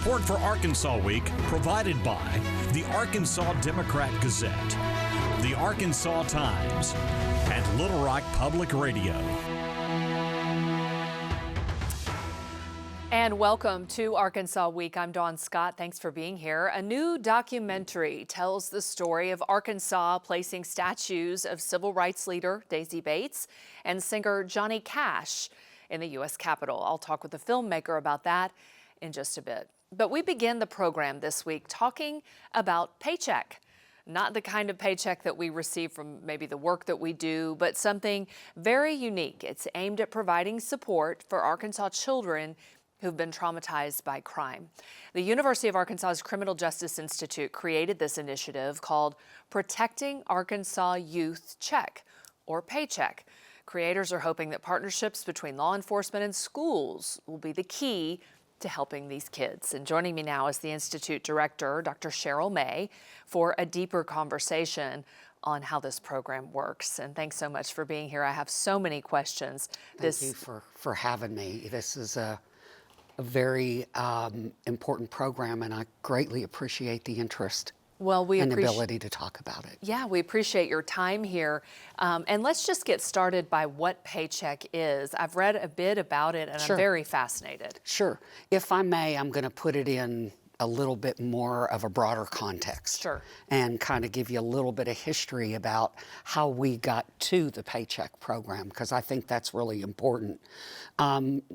Support for Arkansas Week provided by the Arkansas Democrat Gazette, the Arkansas Times, and Little Rock Public Radio. And welcome to Arkansas Week. I'm Dawn Scott. Thanks for being here. A new documentary tells the story of Arkansas placing statues of civil rights leader Daisy Bates and singer Johnny Cash in the U.S. Capitol. I'll talk with the filmmaker about that in just a bit. But we begin the program this week talking about paycheck. Not the kind of paycheck that we receive from maybe the work that we do, but something very unique. It's aimed at providing support for Arkansas children who've been traumatized by crime. The University of Arkansas's Criminal Justice Institute created this initiative called Protecting Arkansas Youth Check, or Paycheck. Creators are hoping that partnerships between law enforcement and schools will be the key to helping these kids. And joining me now is the Institute Director, Dr. Cheryl May, for a deeper conversation on how this program works. And thanks so much for being here. I have so many questions. Thank you for having me. This is a very important program, and I greatly appreciate the interest and ability to talk about it. Yeah, we appreciate your time here. And let's just get started by what Paycheck is. I've read a bit about it, and I'm very fascinated. Sure. If I may, I'm going to put it in a little bit more of a broader context. Sure. And kind of give you a little bit of history about how we got to the Paycheck program, because I think that's really important.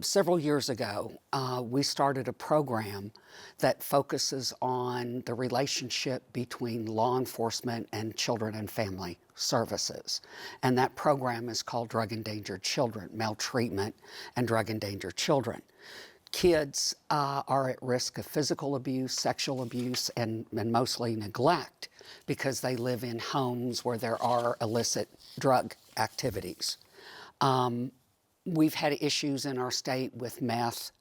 Several years ago, we started a program that focuses on the relationship between law enforcement and children and family services. And that program is called Drug Endangered Children, Maltreatment and Drug Endangered Children. Kids are at risk of physical abuse, sexual abuse, and mostly neglect because they live in homes where there are illicit drug activities. We've had issues in our state with meth,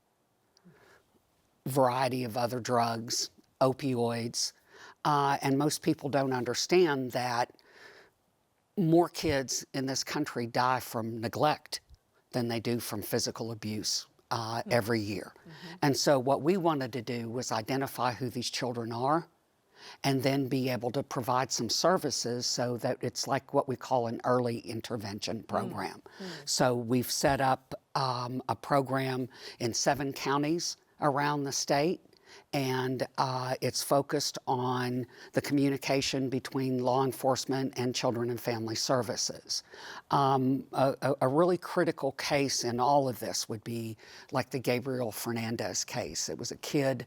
variety of other drugs, opioids, and most people don't understand that more kids in this country die from neglect than they do from physical abuse every year. And so what we wanted to do was identify who these children are and then be able to provide some services so that it's like what we call an early intervention program. So we've set up a program in 7 counties around the state, and it's focused on the communication between law enforcement and children and family services. A really critical case in all of this would be like the Gabriel Fernandez case. It was a kid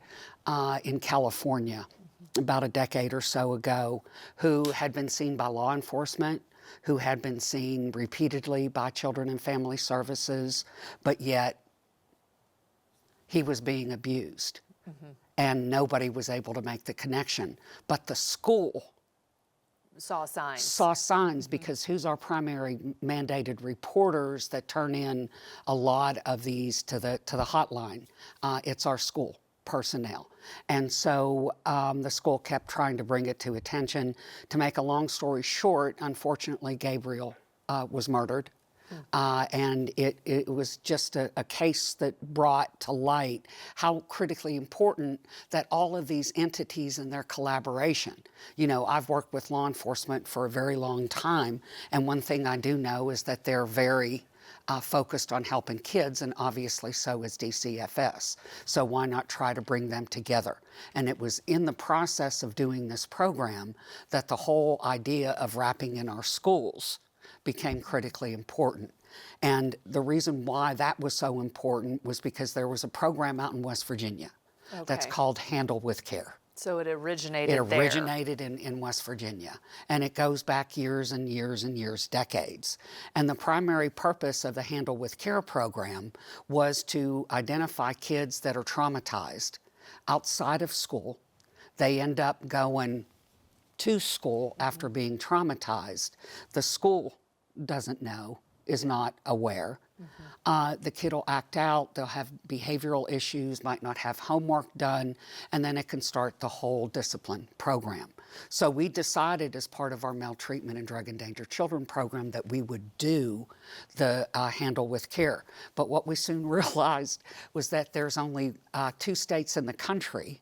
in California about a decade or so ago who had been seen by law enforcement, who had been seen repeatedly by children and family services, but yet he was being abused. And nobody was able to make the connection. But the school saw signs. Because who's our primary mandated reporters that turn in a lot of these to the hotline? It's our school personnel. And so the school kept trying to bring it to attention. To make a long story short, unfortunately, Gabriel was murdered. And it was just a case that brought to light how critically important that all of these entities and their collaboration. You know, I've worked with law enforcement for a very long time, and one thing I do know is that they're very focused on helping kids, and obviously so is DCFS. So why not try to bring them together? And it was in the process of doing this program that the whole idea of wrapping in our schools became critically important. And the reason why that was so important was because there was a program out in West Virginia that's called Handle with Care. So it originated there. It originated in West Virginia. And it goes back years and years and years, decades. And the primary purpose of the Handle with Care program was to identify kids that are traumatized outside of school. They end up going to school after being traumatized. The school doesn't know is not aware. The kid will act out, they'll have behavioral issues, might not have homework done, and then it can start the whole discipline program. So we decided as part of our maltreatment and drug endangered children program that we would do the handle with care. But what we soon realized was that there's only 2 states in the country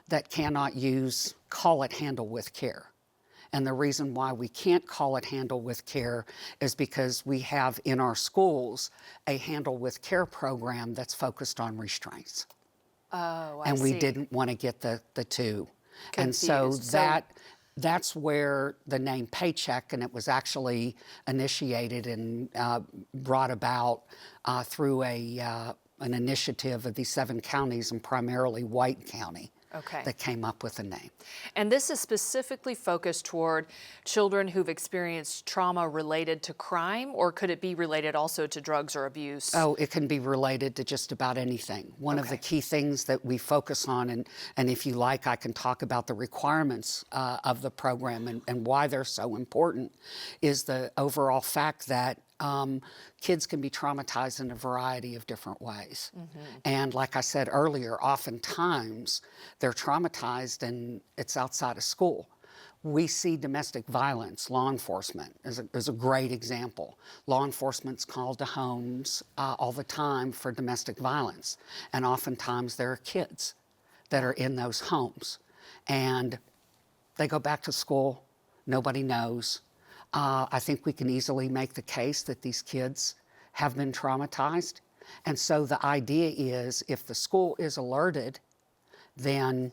that cannot call it handle with care. And the reason why we can't call it handle with care is because we have in our schools a handle with care program that's focused on restraints. Oh, I and we see. didn't want to get the two. Confused. And so that's where the name Paycheck, and it was actually initiated and brought about through an initiative of these 7 counties, and primarily White County, that came up with the name. And this is specifically focused toward children who've experienced trauma related to crime, or could it be related also to drugs or abuse? Oh, it can be related to just about anything. One of the key things that we focus on, and if you like, I can talk about the requirements of the program and why they're so important, is the overall fact that kids can be traumatized in a variety of different ways. And like I said earlier, oftentimes they're traumatized and it's outside of school. We see domestic violence, law enforcement is a great example. Law enforcement's called to homes all the time for domestic violence. And oftentimes there are kids that are in those homes. And they go back to school, nobody knows. I think we can easily make the case that these kids have been traumatized. And so the idea is if the school is alerted, then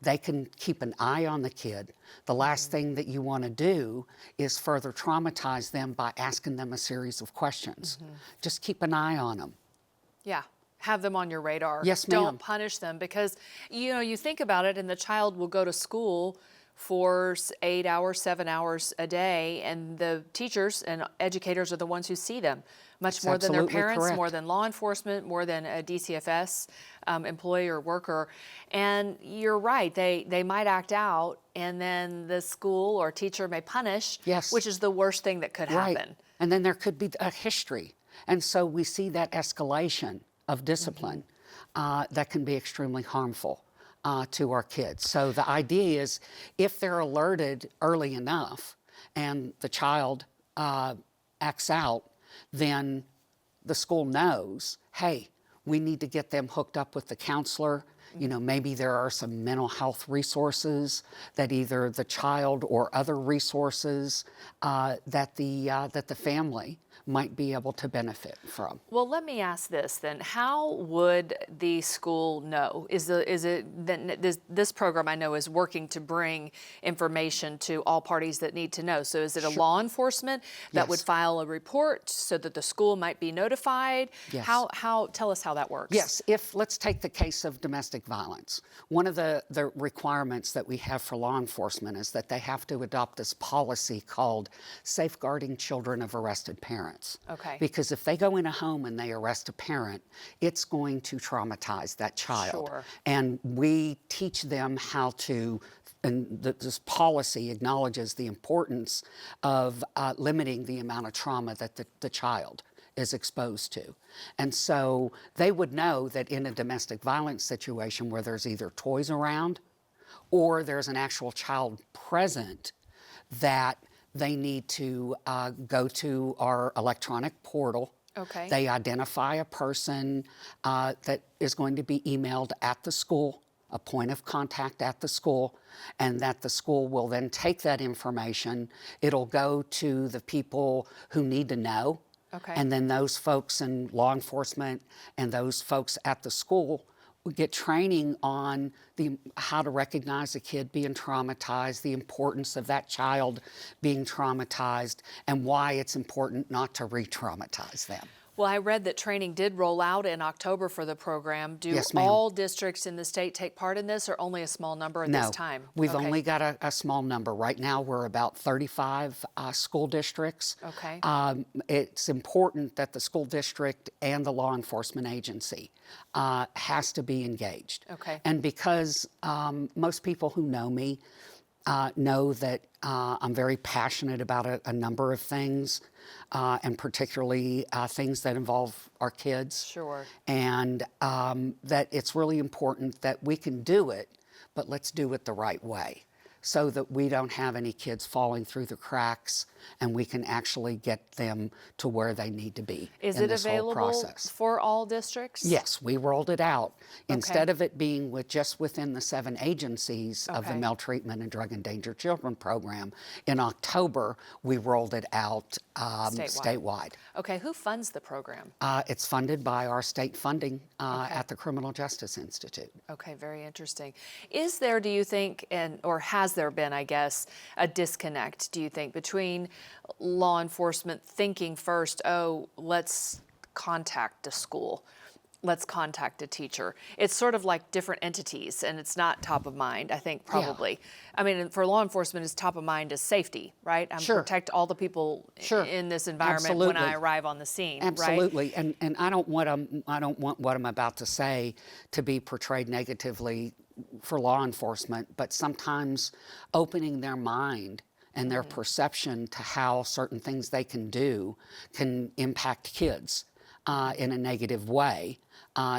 they can keep an eye on the kid. The last thing that you want to do is further traumatize them by asking them a series of questions. Just keep an eye on them. Yeah. Have them on your radar. Yes, ma'am. Don't punish them, because, you think about it, and the child will go to school for 8 hours, 7 hours a day, and the teachers and educators are the ones who see them much more than their parents, more than law enforcement, more than a DCFS employee or worker. And you're right, they might act out, and then the school or teacher may punish, which is the worst thing that could happen. And then there could be a history. And so we see that escalation of discipline that can be extremely harmful to our kids. So the idea is if they're alerted early enough and the child acts out, then the school knows, hey, we need to get them hooked up with the counselor. Maybe there are some mental health resources that either the child or other resources that the family might be able to benefit from. Well, let me ask this then. How would the school know? This program I know is working to bring information to all parties that need to know. So is it a law enforcement that would file a report so that the school might be notified? Yes. Tell us how that works. Yes, let's take the case of domestic violence. One of the requirements that we have for law enforcement is that they have to adopt this policy called Safeguarding Children of Arrested Parents. Because if they go in a home and they arrest a parent, it's going to traumatize that child. And we teach them how to, and this policy acknowledges the importance of limiting the amount of trauma that the child is exposed to. And so they would know that in a domestic violence situation where there's either toys around or there's an actual child present, that they need to go to our electronic portal. They identify a person that is going to be emailed at the school, a point of contact at the school, and that the school will then take that information. It'll go to the people who need to know. And then those folks in law enforcement and those folks at the school get training on how to recognize a kid being traumatized, the importance of that child being traumatized, and why it's important not to re-traumatize them. Well, I read that training did roll out in October for the program. Do all districts in the state take part in this, or only a small number at this time? No, we've only got a small number. Right now, we're about 35 school districts. It's important that the school district and the law enforcement agency has to be engaged. And because most people who know me, know that I'm very passionate about a number of things, and particularly things that involve our kids. Sure. And that it's really important that we can do it, but let's do it the right way, so that we don't have any kids falling through the cracks and we can actually get them to where they need to be Is in it this whole available process. for all districts? Yes, we rolled it out. Instead of it being just within the 7 agencies of the Okay. Maltreatment and Drug Endangered Children Program, in October we rolled it out statewide. Okay, who funds the program? It's funded by our state funding at the Criminal Justice Institute. Okay, very interesting. Is there, do you think, or has there been, I guess, a disconnect, do you think, between law enforcement thinking first, oh, let's contact a school, let's contact a teacher? It's sort of like different entities, and it's not top of mind, I think, probably. Yeah. I mean, for law enforcement, it's top of mind is safety, right? Sure. Protect all the people in this environment when I arrive on the scene, Absolutely. right? And I don't want what I'm about to say to be portrayed negatively for law enforcement, but sometimes opening their mind and their perception to how certain things they can do can impact kids in a negative way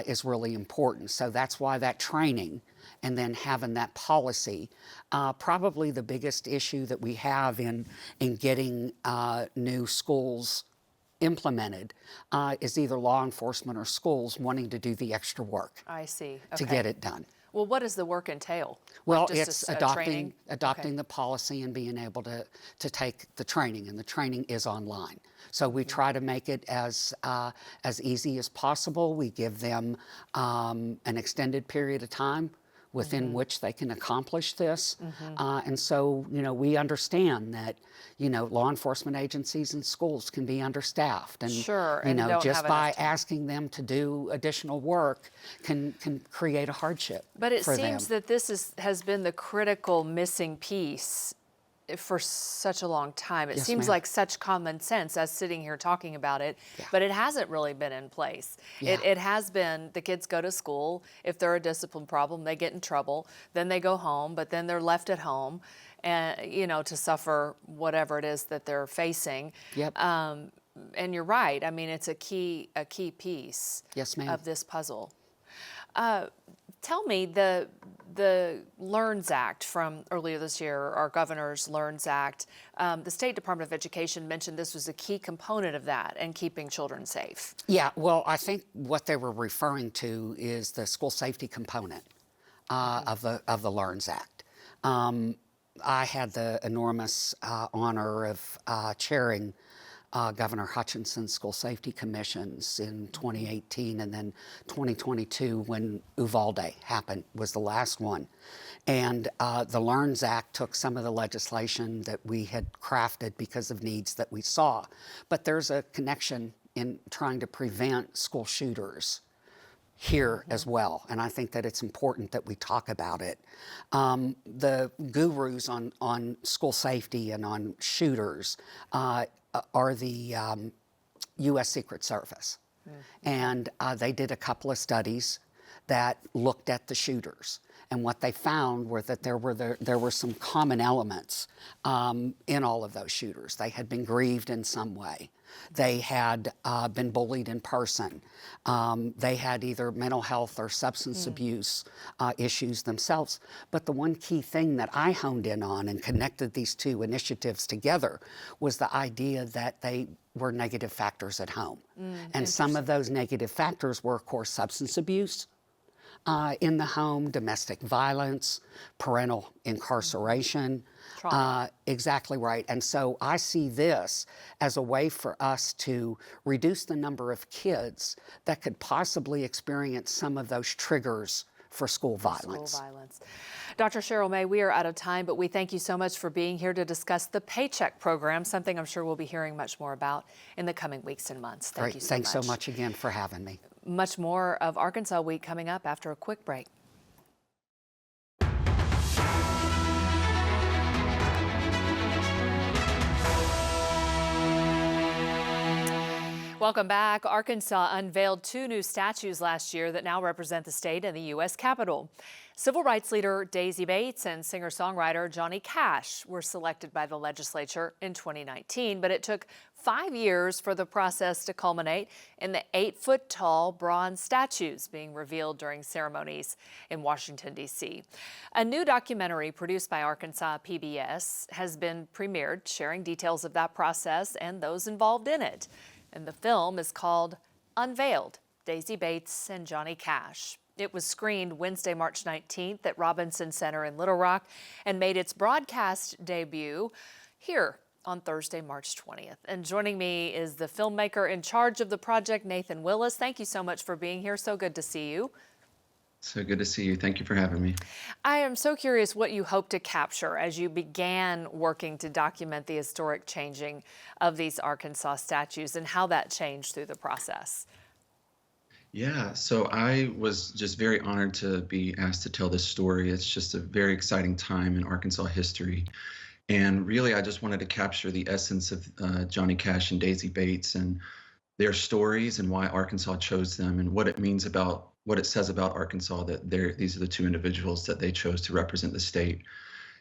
is really important. So that's why that training and then having that policy, probably the biggest issue that we have in getting new schools implemented is either law enforcement or schools wanting to do the extra work. I see. To get it done. Well, what does the work entail? Well, Like it's adopting the policy and being able to take the training, and the training is online. So we try to make it as easy as possible. We give them an extended period of time within which they can accomplish this. And so, we understand that, law enforcement agencies and schools can be understaffed. And, Sure, and don't just have by enough time. asking them to do additional work can create a hardship But it for seems them. that this has been the critical missing piece for such a long time. It Yes, seems ma'am. like such common sense as sitting here talking about it, but it hasn't really been in place. Yeah. It has been the kids go to school. If they're a discipline problem, they get in trouble. Then they go home, but then they're left at home and to suffer whatever it is that they're facing. Yep. And you're right. I mean, it's a key piece Yes, ma'am. of this puzzle. Tell me, the LEARNS Act from earlier this year, our governor's LEARNS Act, the State Department of Education mentioned this was a key component of that and keeping children safe. Yeah, well, I think what they were referring to is the school safety component of the LEARNS Act. I had the enormous honor of chairing Governor Hutchinson's school safety commissions in 2018, and then 2022 when Uvalde happened was the last one. And the LEARNS Act took some of the legislation that we had crafted because of needs that we saw. But there's a connection in trying to prevent school shooters here as well, and I think that it's important that we talk about it. The gurus on school safety and on shooters are the U.S. Secret Service, and they did a couple of studies that looked at the shooters, and what they found were that there were some common elements in all of those shooters. They had been grieved in some way. They had been bullied in person. They had either mental health or substance abuse issues themselves. But the one key thing that I honed in on and connected these two initiatives together was the idea that they were negative factors at home. And some of those negative factors were, of course, substance abuse in the home, domestic violence, parental incarceration. Exactly right. And so I see this as a way for us to reduce the number of kids that could possibly experience some of those triggers for school violence. School violence. Dr. Cheryl May, we are out of time, but we thank you so much for being here to discuss the Paycheck program, something I'm sure we'll be hearing much more about in the coming weeks and months. Thank you so much. Thanks so much again for having me. Much more of Arkansas Week coming up after a quick break. Welcome back. Arkansas unveiled 2 new statues last year that now represent the state and the U.S. Capitol. Civil rights leader Daisy Bates and singer-songwriter Johnny Cash were selected by the legislature in 2019, but it took 5 years for the process to culminate in the 8-foot-tall bronze statues being revealed during ceremonies in Washington, D.C. A new documentary produced by Arkansas PBS has been premiered, sharing details of that process and those involved in it. And the film is called Unveiled, Daisy Bates and Johnny Cash. It was screened Wednesday, March 19th at Robinson Center in Little Rock and made its broadcast debut here on Thursday, March 20th. And joining me is the filmmaker in charge of the project, Nathan Willis. Thank you so much for being here. So good to see you. So good to see you. Thank you for having me. I am so curious what you hope to capture as you began working to document the historic changing of these Arkansas statues and how that changed through the process. Yeah, so I was just very honored to be asked to tell this story. It's just a very exciting time in Arkansas history. And really, I just wanted to capture the essence of Johnny Cash and Daisy Bates and their stories and why Arkansas chose them and what it means about what it says about Arkansas that these are the 2 individuals that they chose to represent the state.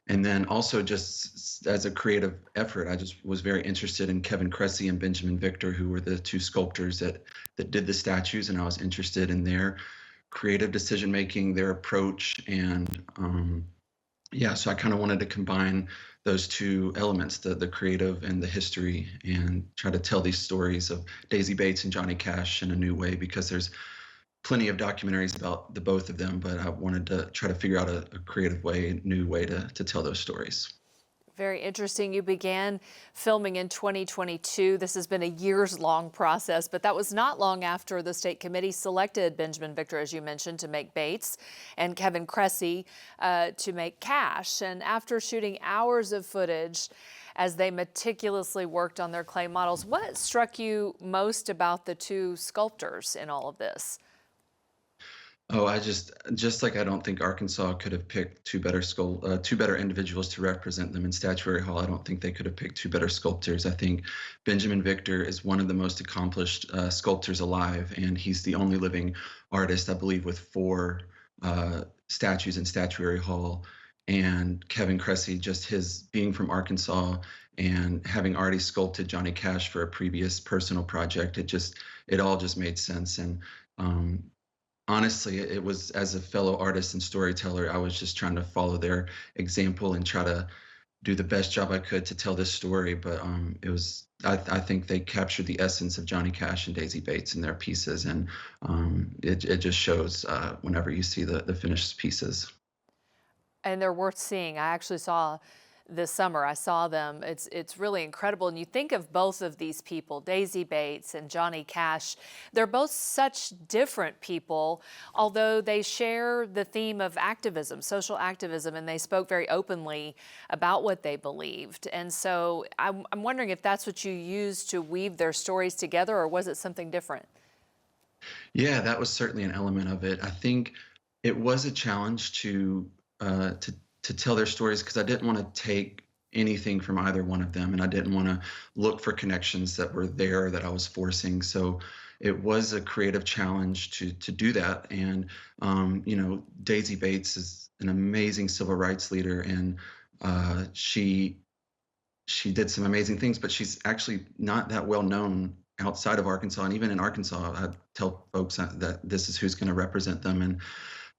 And then also just as a creative effort, I just was very interested in Kevin Cressy and Benjamin Victor, who were the 2 sculptors that did the statues, and I was interested in their creative decision making, their approach, and yeah, so I kind of wanted to combine those 2 elements, the creative and the history, and try to tell these stories of Daisy Bates and Johnny Cash in a new way, because there's plenty of documentaries about the both of them, but I wanted to try to figure out a creative way, new way to tell those stories. Very interesting. You began filming in 2022. This has been a years-long process, but that was not long after the state committee selected Benjamin Victor, as you mentioned, to make Bates, and Kevin Cressy to make Cash. And after shooting hours of footage as they meticulously worked on their clay models, what struck you most about the 2 sculptors in all of this? Oh, I just like I don't think Arkansas could have picked 2 better individuals to represent them in Statuary Hall. I don't think they could have picked 2 better sculptors. I think Benjamin Victor is one of the most accomplished sculptors alive, and he's the only living artist, I believe, with 4 statues in Statuary Hall. And Kevin Cressy, just his being from Arkansas and having already sculpted Johnny Cash for a previous personal project, it all just made sense. And honestly, it was, as a fellow artist and storyteller, I was just trying to follow their example and try to do the best job I could to tell this story. But I think they captured the essence of Johnny Cash and Daisy Bates in their pieces, and it just shows whenever you see the finished pieces. And they're worth seeing. I actually saw this summer. I saw them. It's really incredible. And you think of both of these people, Daisy Bates and Johnny Cash, they're both such different people, although they share the theme of activism, social activism, and they spoke very openly about what they believed. And so I'm wondering if that's what you used to weave their stories together, or was it something different? Yeah, that was certainly an element of it. I think it was a challenge to tell their stories, because I didn't want to take anything from either one of them, and I didn't want to look for connections that were there that I was forcing. So it was a creative challenge to do that. And Daisy Bates is an amazing civil rights leader, and she did some amazing things, but she's actually not that well known outside of Arkansas. And even in Arkansas, I tell folks that this is who's going to represent them, and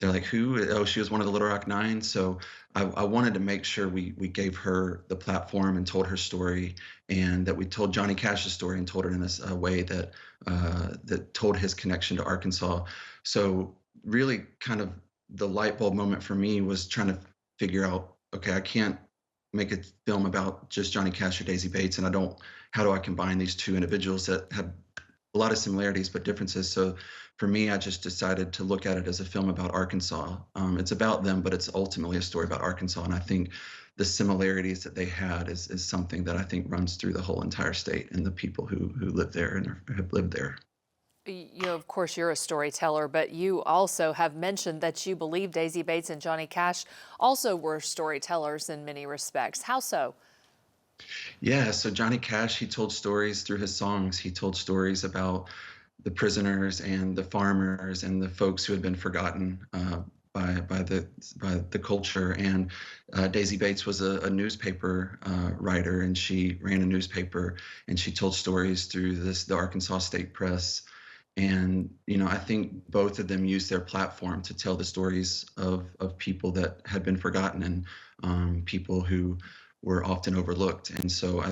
they're like, who? Oh, she was one of the Little Rock Nine. So I wanted to make sure we gave her the platform and told her story, and that we told Johnny Cash's story and told her in a way that told his connection to Arkansas. So really kind of the light bulb moment for me was trying to figure out, okay, I can't make a film about just Johnny Cash or Daisy Bates, and how do I combine these 2 individuals that have a lot of similarities but differences? So for me, I just decided to look at it as a film about Arkansas. It's about them, but it's ultimately a story about Arkansas. And I think the similarities that they had is something that I think runs through the whole entire state and the people who live there and have lived there. Of course, you're a storyteller, but you also have mentioned that you believe Daisy Bates and Johnny Cash also were storytellers in many respects. How so? Yeah, so Johnny Cash, he told stories through his songs. He told stories about the prisoners and the farmers and the folks who had been forgotten by the culture. And Daisy Bates was a newspaper writer, and she ran a newspaper, and she told stories through the Arkansas State Press. And I think both of them used their platform to tell the stories of people that had been forgotten, and people who were often overlooked. And so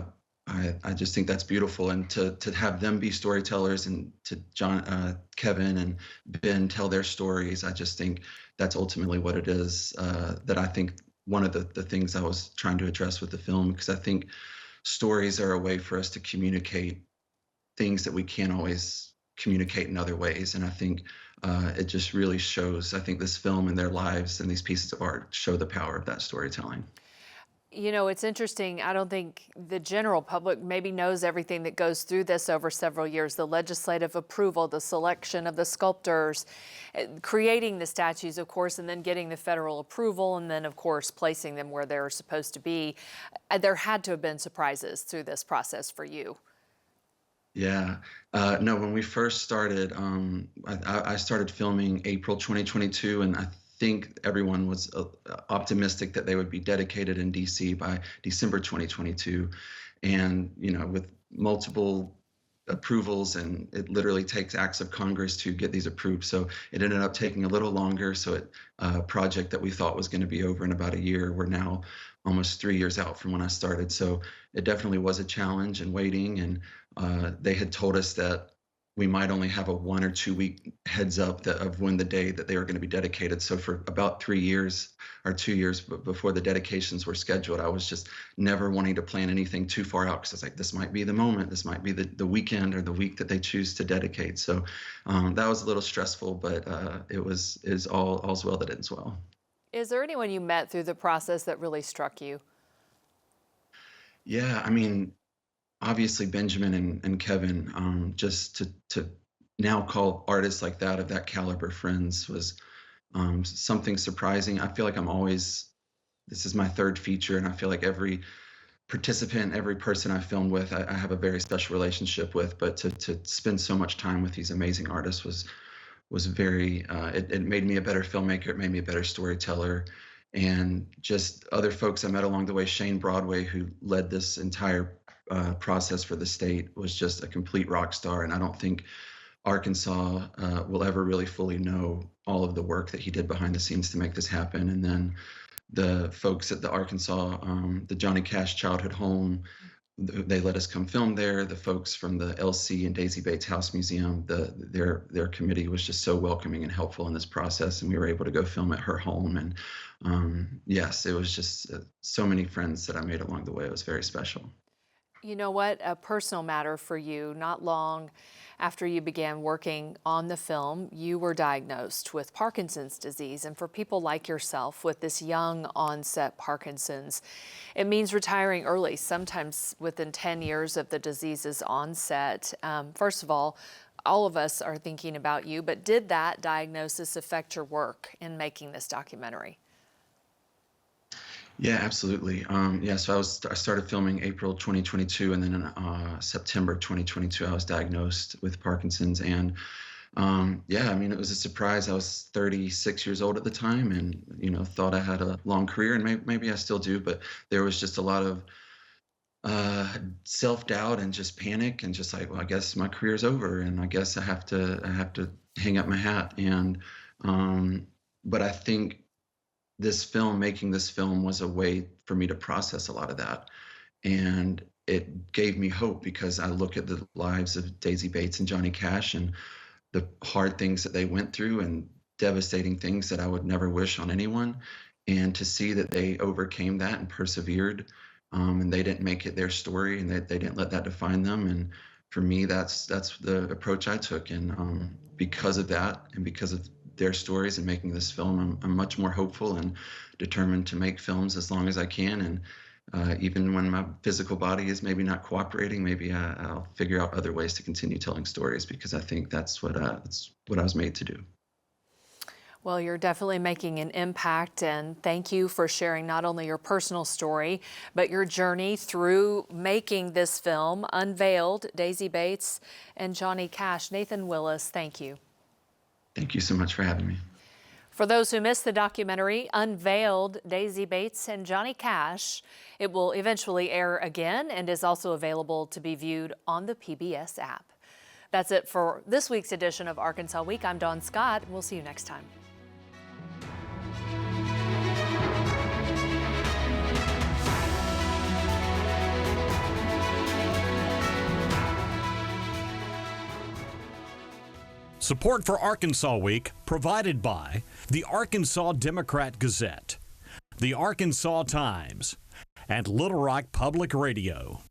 I just think that's beautiful. And to have them be storytellers, and to Kevin and Ben tell their stories, I just think that's ultimately what it is. That I think one of the things I was trying to address with the film, because I think stories are a way for us to communicate things that we can't always communicate in other ways. And I think it just really shows, I think this film and their lives and these pieces of art show the power of that storytelling. It's interesting. I don't think the general public maybe knows everything that goes through this over several years. The legislative approval, the selection of the sculptors, creating the statues, of course, and then getting the federal approval, and then, of course, placing them where they're supposed to be. There had to have been surprises through this process for you. Yeah. No, when we first started, I started filming April 2022, and I think everyone was optimistic that they would be dedicated in DC by December 2022. And, with multiple approvals, and it literally takes acts of Congress to get these approved. So it ended up taking a little longer. So a project that we thought was going to be over in about a year, we're now almost 3 years out from when I started. So it definitely was a challenge and waiting. And they had told us that we might only have a 1 or 2 week heads up of when the day that they were going to be dedicated. So for about 3 years or 2 years before the dedications were scheduled, I was just never wanting to plan anything too far out, because I was like, this might be the moment, this might be the weekend or the week that they choose to dedicate. So that was a little stressful, but is all's well that ends well. Is there anyone you met through the process that really struck you? Yeah, I mean, obviously Benjamin and Kevin, just to now call artists like that, of that caliber, friends, was something surprising. I feel like this is my third feature, and I feel like every participant, every person I filmed with, I have a very special relationship with. But to spend so much time with these amazing artists was very, it made me a better filmmaker. It made me a better storyteller. And just other folks I met along the way, Shane Broadway, who led this entire process for the state, was just a complete rock star. And I don't think Arkansas will ever really fully know all of the work that he did behind the scenes to make this happen. And then the folks at the Arkansas, the Johnny Cash Childhood Home, they let us come film there. The folks from the LC and Daisy Bates House Museum, their committee was just so welcoming and helpful in this process, and we were able to go film at her home. And yes, it was just so many friends that I made along the way. It was very special. You know what? A personal matter for you. Not long after you began working on the film, you were diagnosed with Parkinson's disease. And for people like yourself with this young onset Parkinson's, it means retiring early, sometimes within 10 years of the disease's onset. First of all of us are thinking about you, but did that diagnosis affect your work in making this documentary? Yeah, absolutely. Yeah, so I started filming April 2022, and then in September 2022, I was diagnosed with Parkinson's. And yeah, I mean, it was a surprise. I was 36 years old at the time, and thought I had a long career, and maybe I still do, but there was just a lot of self-doubt and just panic, and just like, well, I guess my career's over, and I guess I have to hang up my hat. And but I think making this film was a way for me to process a lot of that. And it gave me hope, because I look at the lives of Daisy Bates and Johnny Cash and the hard things that they went through, and devastating things that I would never wish on anyone. And to see that they overcame that and persevered, and they didn't make it their story, and they didn't let that define them. And for me, that's the approach I took. And because of that, and because of their stories and making this film, I'm much more hopeful and determined to make films as long as I can. And even when my physical body is maybe not cooperating, maybe I'll figure out other ways to continue telling stories, because I think that's what I was made to do. Well, you're definitely making an impact, and thank you for sharing not only your personal story, but your journey through making this film, Unveiled, Daisy Bates and Johnny Cash. Nathan Willis, thank you. Thank you so much for having me. For those who missed the documentary, Unveiled, Daisy Bates and Johnny Cash, it will eventually air again and is also available to be viewed on the PBS app. That's it for this week's edition of Arkansas Week. I'm Dawn Scott. We'll see you next time. Support for Arkansas Week provided by the Arkansas Democrat-Gazette, the Arkansas Times, and Little Rock Public Radio.